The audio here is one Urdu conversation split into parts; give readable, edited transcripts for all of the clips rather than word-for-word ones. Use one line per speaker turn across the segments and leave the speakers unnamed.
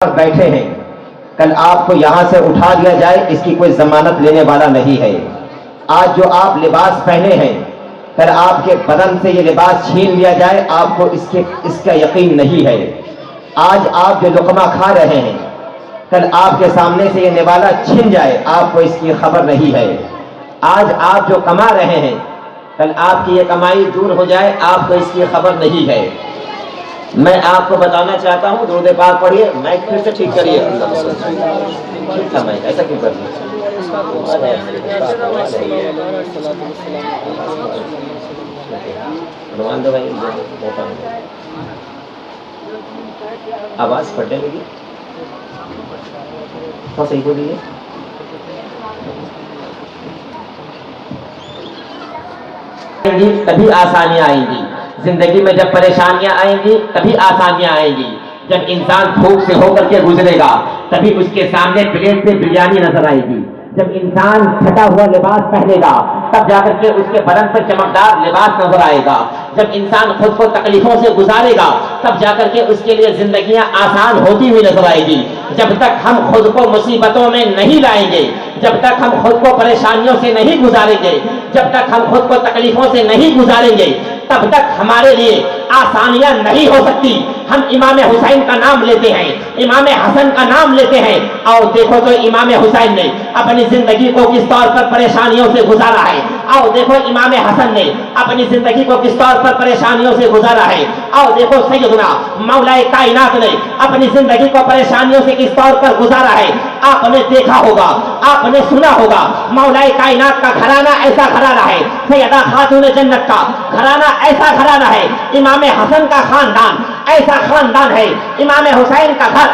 بیٹھے ہیں، کل آپ کو یہاں سے اٹھا دیا جائے اس کی کوئی ضمانت لینے والا نہیں ہے۔ آج جو آپ لباس پہنے ہیں، کل آپ کے بدن سے یہ لباس چھین لیا جائے آپ کو اس کا یقین نہیں ہے۔ آج آپ جو لقمہ کھا رہے ہیں، کل آپ کے سامنے سے یہ نوالا چھن جائے آپ کو اس کی خبر نہیں ہے۔ آج آپ جو کما رہے ہیں، کل آپ کی یہ کمائی دور ہو جائے آپ کو اس کی خبر نہیں ہے۔ میں آپ کو بتانا چاہتا ہوں، درود پاک پڑھیے، مائک پھر سے ٹھیک کریے۔ ٹھیک تھا مائک، ایسا کیوں کر دیا؟ آواز پھٹنے لگی، بہت صحیح بولیے۔ تبھی آسانیاں آئیں گی زندگی میں، جب پریشانیاں آئیں گی تبھی آسانیاں آئیں گی۔ جب انسان بھوک سے ہو کر کے گزرے گا تبھی اس کے سامنے پلیٹ پہ بریانی نظر آئے گی۔ جب انسان پھٹا ہوا لباس پہنے گا تب جا کر کے اس کے بدن پر چمکدار لباس نظر آئے گا۔ جب انسان خود کو تکلیفوں سے گزارے گا تب جا کر کے اس کے لیے زندگیاں آسان ہوتی ہوئی نظر آئے گی۔ جب تک ہم خود کو مصیبتوں میں نہیں لائیں گے، جب تک ہم خود کو پریشانیوں سے نہیں گزاریں گے، جب تک ہم خود کو تکلیفوں سے نہیں گزاریں گے، تب تک ہمارے لیے آسانیاں نہیں ہو سکتی۔ ہم امام حسین کا نام لیتے ہیں، امام حسن کا نام لیتے ہیں، اور دیکھو تو امام حسین نے اپنی زندگی کو کس طور پر پریشانیوں سے گزارا ہے، اور دیکھو امام حسن نے اپنی زندگی کو کس طور پر پریشانیوں سے گزارا ہے، اور دیکھو سیدنا مولا کائنات نے اپنی زندگی کو پریشانیوں سے کس طور پر گزارا ہے۔ آپ نے دیکھا ہوگا، آپ نے سنا ہوگا، مولا کائنات کا گھرانہ ایسا گھرانہ ہے، سیدہ خاتون جنت کا گھرانہ ایسا گھرانہ ہے، امام حسن کا خاندان ایسا خاندان ہے، امام حسین کا گھر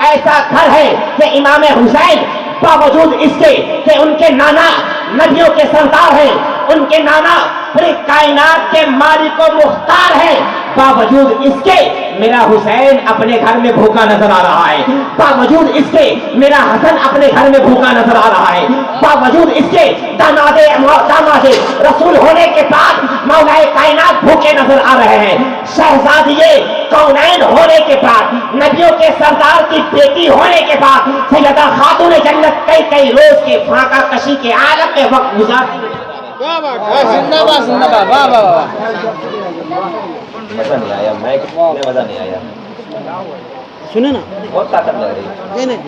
ایسا گھر ہے کہ امام حسین باوجود اس کے کہ ان کے نانا نبیوں کے سردار ہیں، ان کے نانا پوری کائنات کے مالک و مختار ہیں، باوجود اس کے میرا حسین اپنے گھر میں بھوکا نظر آ رہا ہے، باوجود اس کے میرا حسن اپنے گھر میں بھوکا نظر آ رہا ہے، باوجود اس کے داماد رسول ہونے کے بعد مولا کائنات بھوکے نظر آ رہے ہیں، شہزادیے کونین ہونے کے بعد، نبیوں کے سردار کی بیٹی ہونے کے بعد سیدہ خاتون جنت کئی روز کے فاقہ کشی کے عالم میں وقت گزارتی ہے۔ مزہ نہیں آیا، میں مزہ نہیں آیا،
سنے نا
بہت طاقت لگ رہی ہے،
نہیں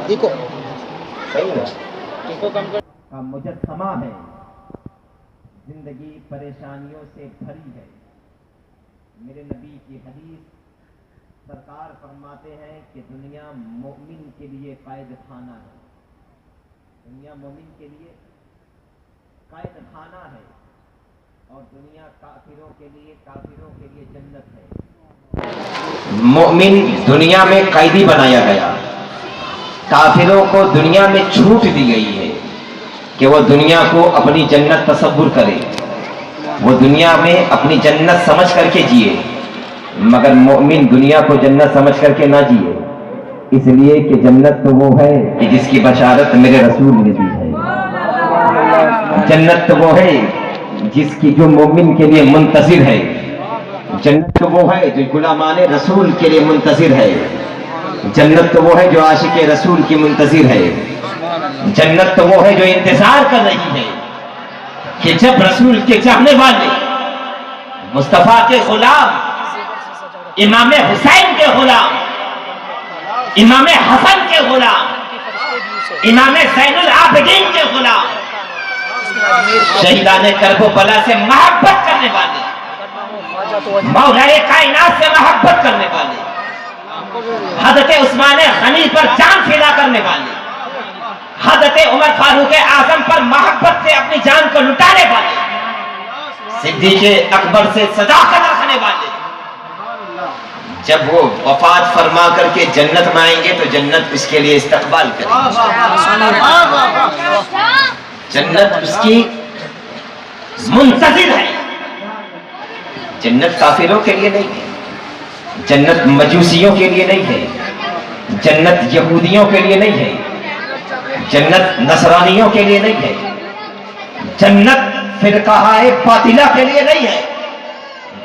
دیکھو
صحیح ہے، مجسمہ ہے، زندگی پریشانیوں سے بھری ہے۔ میرے نبی کی حدیث، سرکار فرماتے ہیں کہ دنیا مومن کے لیے قید خانہ ہے، دنیا مومن کے لیے قید خانہ ہے، اور دنیا کافروں کے لیے جنت ہے۔ مومن دنیا میں قیدی بنایا گیا، کافروں کو دنیا میں چھوٹ دی گئی ہے کہ وہ دنیا کو اپنی جنت تصور کرے، وہ دنیا میں اپنی جنت سمجھ کر کے جیے، مگر مومن دنیا کو جنت سمجھ کر کے نہ جیے، اس لیے کہ جنت تو وہ ہے کہ جس کی بشارت میرے رسول نے دی ہے، جنت تو وہ ہے جس کی جو مومن کے لیے منتظر ہے، جنت تو وہ ہے جو غلامان رسول کے لیے منتظر ہے، جنت تو وہ ہے جو عاشق رسول کی منتظر ہے، جنت تو وہ ہے جو انتظار کر رہی ہے کہ جب رسول کے چاہنے والے مصطفیٰ کے غلام، امام حسین کے غلام، امام حسن کے غلام، امام زین العابدین کے غلام، شہیدان کربلا سے محبت کرنے والے، مولا کائنات سے محبت کرنے والے، حضرت عثمان غنی پر جان فدا کرنے والے، حضرت عمر فاروق اعظم پر محبت سے اپنی جان کو لٹانے والے، صدیق اکبر سے صداقت رکھنے والے، جب وہ وفات فرما کر کے جنت میں آئیں گے تو جنت اس کے لیے استقبال کرے گی، جنت اس کی منتظر ہے۔ جنت کافروں کے لیے نہیں ہے، جنت مجوسیوں کے لیے نہیں ہے، جنت یہودیوں کے لیے نہیں ہے، جنت نصرانیوں کے لیے نہیں ہے، جنت فرقہ باطلہ کے لیے نہیں ہے،